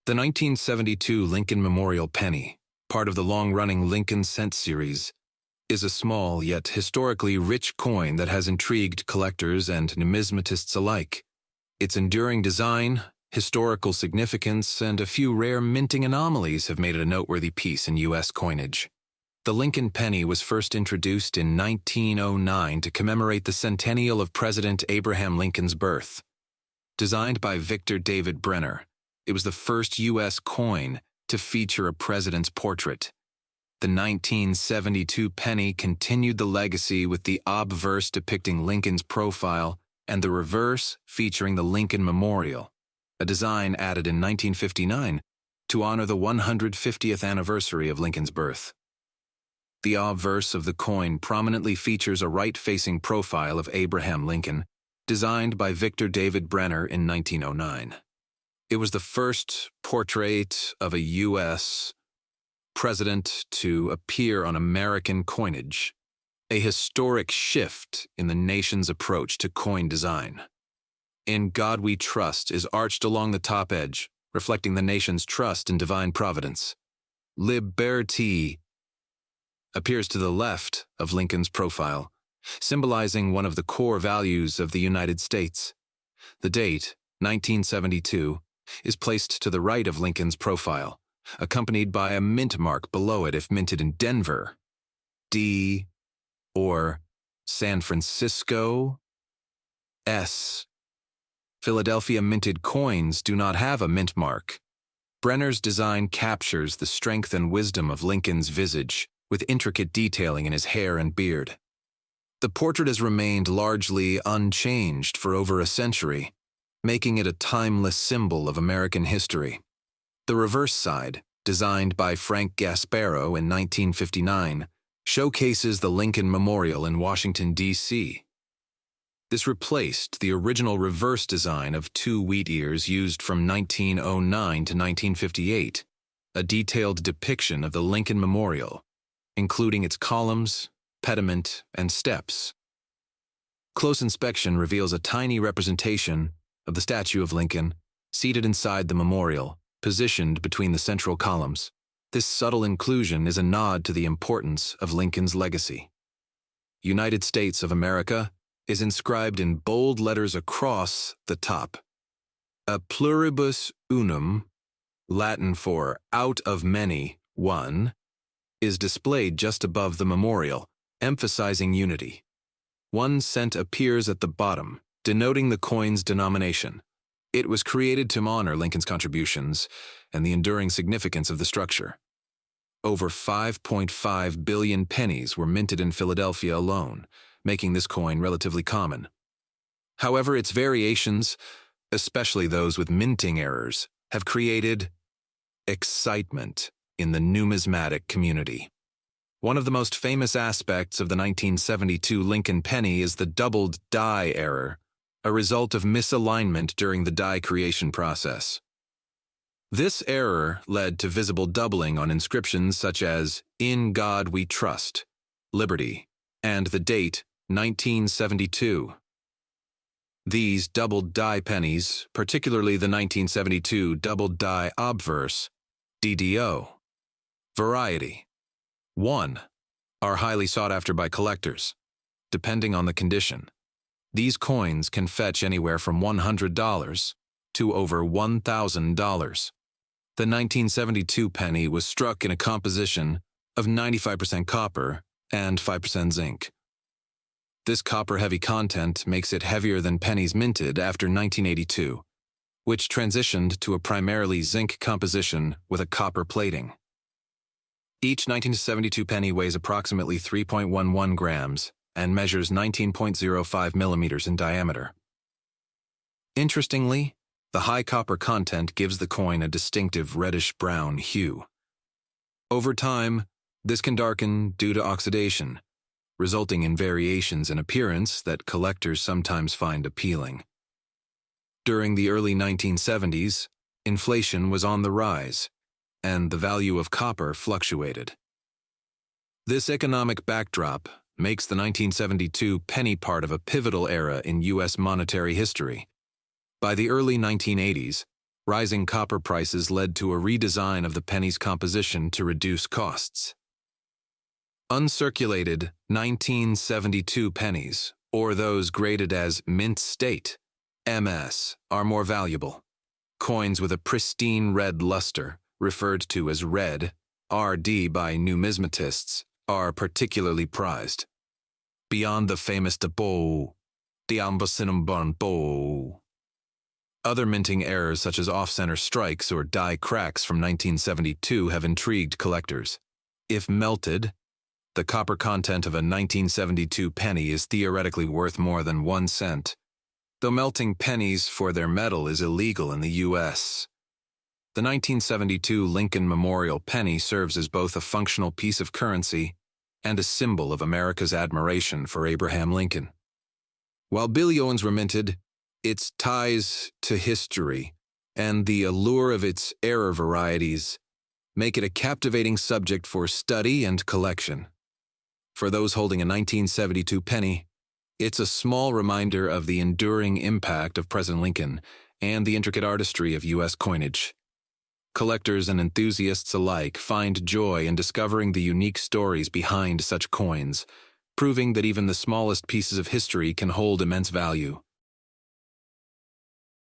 The 1972 Lincoln Memorial Penny, part of the long-running Lincoln Cent series, is a small yet historically rich coin that has intrigued collectors and numismatists alike. Its enduring design, historical significance, and a few rare minting anomalies have made it a noteworthy piece in U.S. coinage. The Lincoln penny was first introduced in 1909 to commemorate the centennial of President Abraham Lincoln's birth. Designed by Victor David Brenner, it was the first U.S. coin to feature a president's portrait. The 1972 penny continued the legacy with the obverse depicting Lincoln's profile and the reverse featuring the Lincoln Memorial, a design added in 1959 to honor the 150th anniversary of Lincoln's birth. The obverse of the coin prominently features a right-facing profile of Abraham Lincoln, designed by Victor David Brenner in 1909. It was the first portrait of a U.S. president to appear on American coinage, a historic shift in the nation's approach to coin design. "In God We Trust" is arched along the top edge, reflecting the nation's trust in divine providence. "Liberty" appears to the left of Lincoln's profile, symbolizing one of the core values of the United States. The date, 1972, is placed to the right of Lincoln's profile, accompanied by a mint mark below it if minted in Denver, D, or San Francisco, S. Philadelphia minted coins do not have a mint mark. Brenner's design captures the strength and wisdom of Lincoln's visage, with intricate detailing in his hair and beard. The portrait has remained largely unchanged for over a century, making it a timeless symbol of American history. The reverse side, designed by Frank Gasparro in 1959, showcases the Lincoln Memorial in Washington, D.C. This replaced the original reverse design of two wheat ears used from 1909 to 1958, a detailed depiction of the Lincoln Memorial, including its columns, pediment, and steps. Close inspection reveals a tiny representation of the statue of Lincoln, seated inside the memorial, positioned between the central columns. This subtle inclusion is a nod to the importance of Lincoln's legacy. "United States of America" is inscribed in bold letters across the top. A pluribus unum, Latin for "out of many, one," is displayed just above the memorial, emphasizing unity. 1 cent appears at the bottom, denoting the coin's denomination. It was created to honor Lincoln's contributions and the enduring significance of the structure. Over 5.5 billion pennies were minted in Philadelphia alone, making this coin relatively common. However, its variations, especially those with minting errors, have created excitement in the numismatic community. One of the most famous aspects of the 1972 Lincoln penny is the doubled die error, a result of misalignment during the die creation process. This error led to visible doubling on inscriptions such as "In God We Trust," "Liberty," and the date 1972. These doubled die pennies, particularly the 1972 doubled die obverse, DDO, variety 1, are highly sought after by collectors, depending on the condition. These coins can fetch anywhere from $100 to over $1,000. The 1972 penny was struck in a composition of 95% copper and 5% zinc. This copper-heavy content makes it heavier than pennies minted after 1982, which transitioned to a primarily zinc composition with a copper plating. Each 1972 penny weighs approximately 3.11 grams and measures 19.05 millimeters in diameter. Interestingly, the high copper content gives the coin a distinctive reddish-brown hue. Over time, this can darken due to oxidation, resulting in variations in appearance that collectors sometimes find appealing. During the early 1970s, inflation was on the rise, and the value of copper fluctuated. This economic backdrop makes the 1972 penny part of a pivotal era in U.S. monetary history. By the early 1980s, Rising copper prices led to a redesign of the penny's composition to reduce costs. Uncirculated 1972 pennies, or those graded as mint state, MS, are more valuable. Coins with a pristine red luster, referred to as red, RD by numismatists, are particularly prized. Beyond the famous Debo, Bo. Other minting errors such as off-center strikes or die cracks from 1972 have intrigued collectors. If melted, the copper content of a 1972 penny is theoretically worth more than 1 cent, though melting pennies for their metal is illegal in the U.S. The 1972 Lincoln Memorial penny serves as both a functional piece of currency and a symbol of America's admiration for Abraham Lincoln. While billions were minted, its ties to history and the allure of its error varieties make it a captivating subject for study and collection. For those holding a 1972 penny, it's a small reminder of the enduring impact of President Lincoln and the intricate artistry of U.S. coinage. Collectors and enthusiasts alike find joy in discovering the unique stories behind such coins, proving that even the smallest pieces of history can hold immense value.